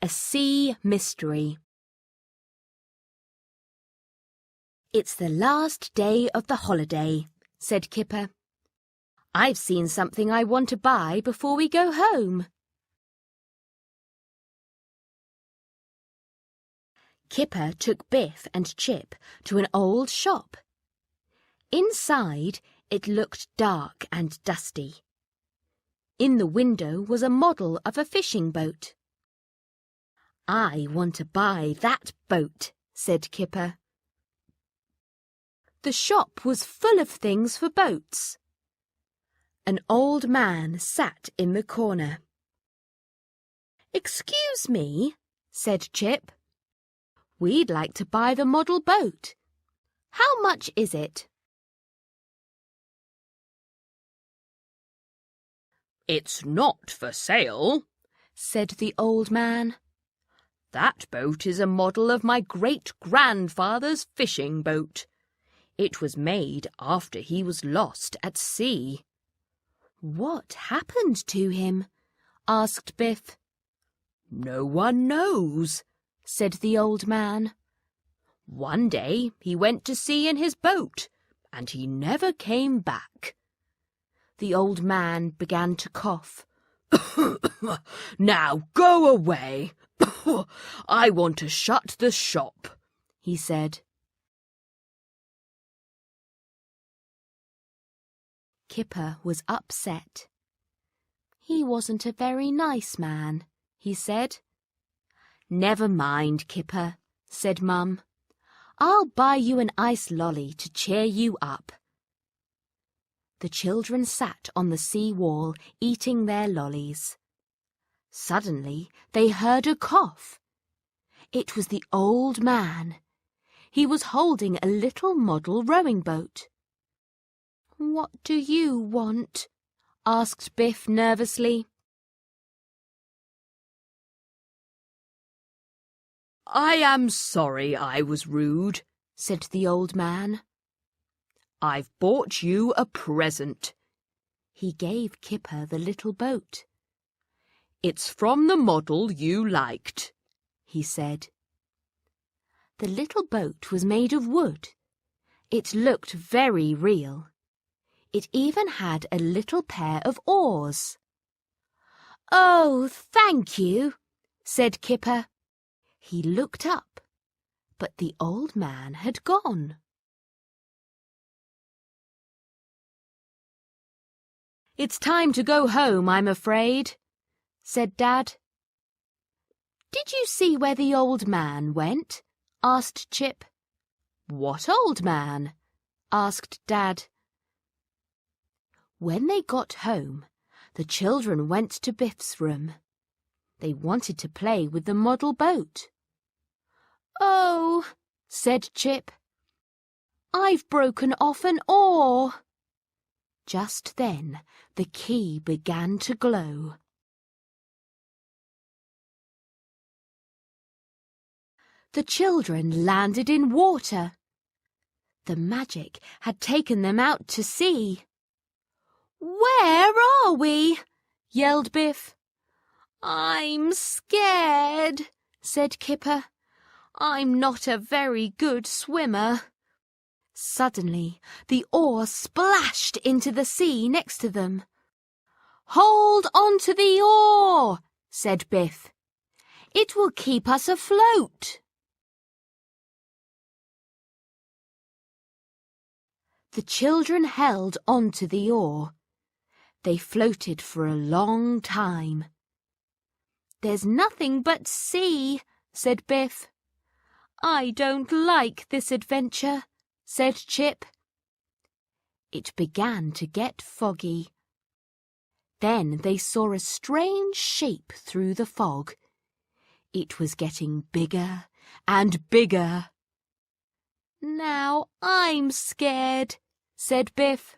A Sea Mystery. "It's the last day of the holiday," said Kipper. "I've seen something I want to buy before we go home." Kipper took Biff and Chip to an old shop. Inside, it looked dark and dusty. In the window was a model of a fishing boat. "I want to buy that boat," said Kipper. The shop was full of things for boats. An old man sat in the corner. "Excuse me," said Chip. "We'd like to buy the model boat. How much is it?" "It's not for sale," said the old man. "That boat is a model of my great-grandfather's fishing boat. It was made after he was lost at sea." "What happened to him?" asked Biff. "No one knows," said the old man. "One day he went to sea in his boat, and he never came back." The old man began to cough. "Now go away. I want to shut the shop," he said. Kipper was upset. "He wasn't a very nice man," he said. "Never mind, Kipper," said Mum. "I'll buy you an ice lolly to cheer you up." The children sat on the sea wall eating their lollies. Suddenly they heard a cough. It was the old man. He was holding a little model rowing boat. "What do you want?" asked Biff nervously. "I am sorry I was rude," said the old man. "I've bought you a present." He gave Kipper the little boat. "It's from the model you liked," he said. The little boat was made of wood. It looked very real. It even had a little pair of oars. "Oh, thank you," said Kipper. He looked up, but the old man had gone. "It's time to go home, I'm afraid," said Dad. "Did you see where the old man went?" asked Chip. "What old man?" asked Dad. When they got home, the children went to Biff's room. They wanted to play with the model boat. "Oh," said Chip, "I've broken off an oar." Just then the key began to glow. The children landed in water. The magic had taken them out to sea. "Where are we?" yelled Biff. "I'm scared," said Kipper. "I'm not a very good swimmer." Suddenly, the oar splashed into the sea next to them. "Hold on to the oar," said Biff. "It will keep us afloat." The children held on to the oar. They floated for a long time. "There's nothing but sea," said Biff. "I don't like this adventure," said Chip. It began to get foggy. Then they saw a strange shape through the fog. It was getting bigger and bigger. "Now I'm scared," said Biff.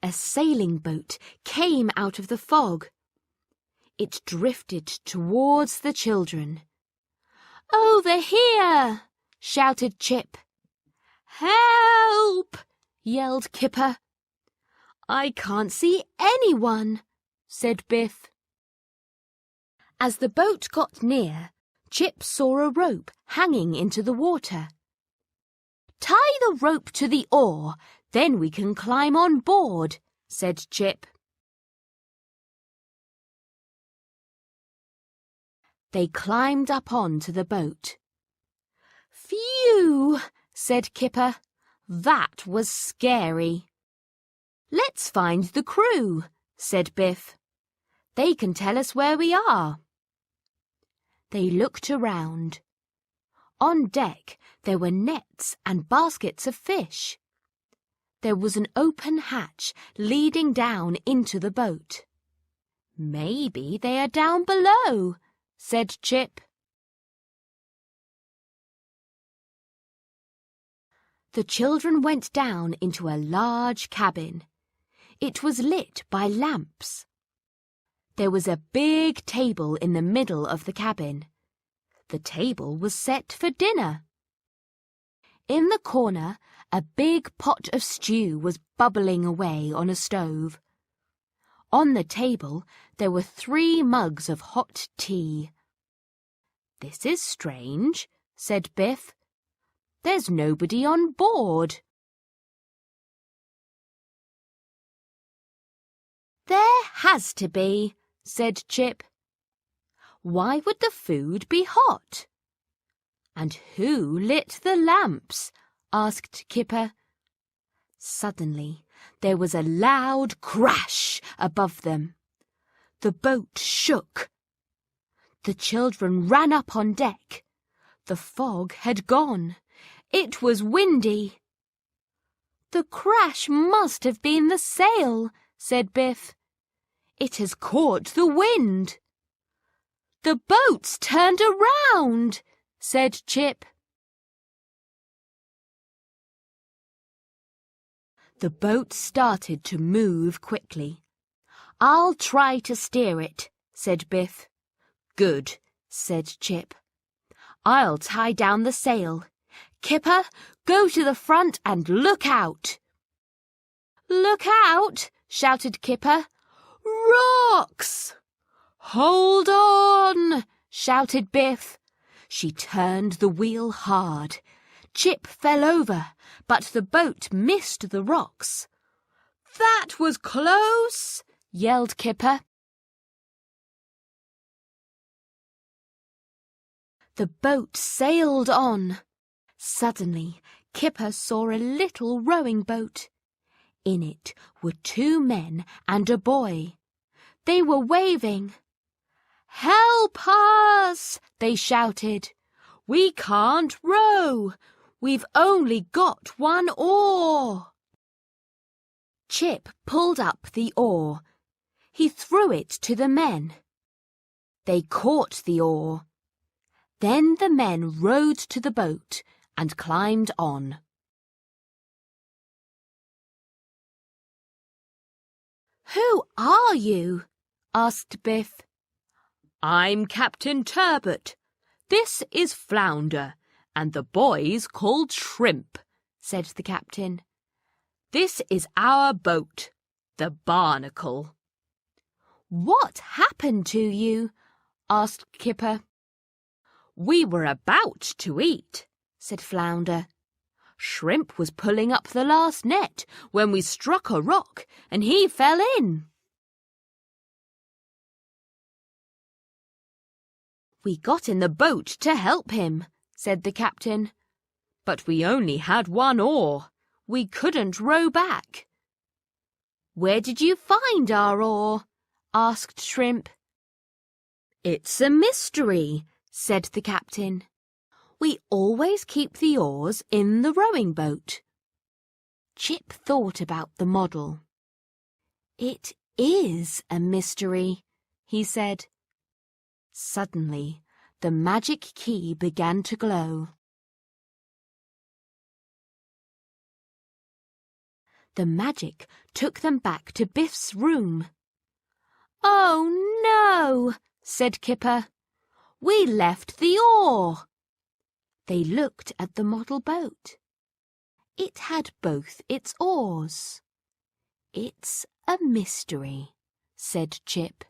A sailing boat came out of the fog. It drifted towards the children. "Over here!" shouted Chip. "Help!" yelled Kipper. "I can't see anyone," said Biff. As the boat got near, Chip saw a rope hanging into the water. "Tie the rope to the oar, then we can climb on board," said Chip. They climbed up onto the boat. "Phew," said Kipper. "That was scary." "Let's find the crew," said Biff. "They can tell us where we are." They looked around. On deck there were nets and baskets of fish. There was an open hatch leading down into the boat. "Maybe they are down below," said Chip. The children went down into a large cabin. It was lit by lamps. There was a big table in the middle of the cabin. The table was set for dinner. In the corner, a big pot of stew was bubbling away on a stove. On the table, there were 3 mugs of hot tea. "This is strange," said Biff. "There's nobody on board." "There has to be," said Chip. "Why would the food be hot?" "And who lit the lamps?" asked Kipper. Suddenly, there was a loud crash above them. The boat shook. The children ran up on deck. The fog had gone. It was windy. "The crash must have been the sail," said Biff. "It has caught the wind." "The boat's turned around," said Chip. The boat started to move quickly. "I'll try to steer it," said Biff. "Good," said Chip. "I'll tie down the sail. Kipper, go to the front and look out." "Look out!" shouted Kipper. "Rocks!" "Hold on!" shouted Biff. She turned the wheel hard. Chip fell over, but the boat missed the rocks. "That was close!" yelled Kipper. The boat sailed on. Suddenly, Kipper saw a little rowing boat. In it were 2 men and a boy. They were waving. "Help us!" they shouted. "We can't row. We've only got 1 oar." Chip pulled up the oar. He threw it to the men. They caught the oar. Then the men rowed to the boat and climbed on. "Who are you?" asked Biff. "I'm Captain Turbot. This is Flounder, and the boy's called Shrimp," said the captain. "This is our boat, the Barnacle." "What happened to you?" asked Kipper. "We were about to eat," said Flounder. "Shrimp was pulling up the last net when we struck a rock and he fell in." "We got in the boat to help him," said the captain. "But we only had 1 oar. We couldn't row back." "Where did you find our oar?" asked Shrimp. "It's a mystery," said the captain. "We always keep the oars in the rowing boat." Chip thought about the model. "It is a mystery," he said. Suddenly, the magic key began to glow. The magic took them back to Biff's room. "Oh, no," said Kipper. "We left the oar." They looked at the model boat. It had both its oars. "It's a mystery," said Chip.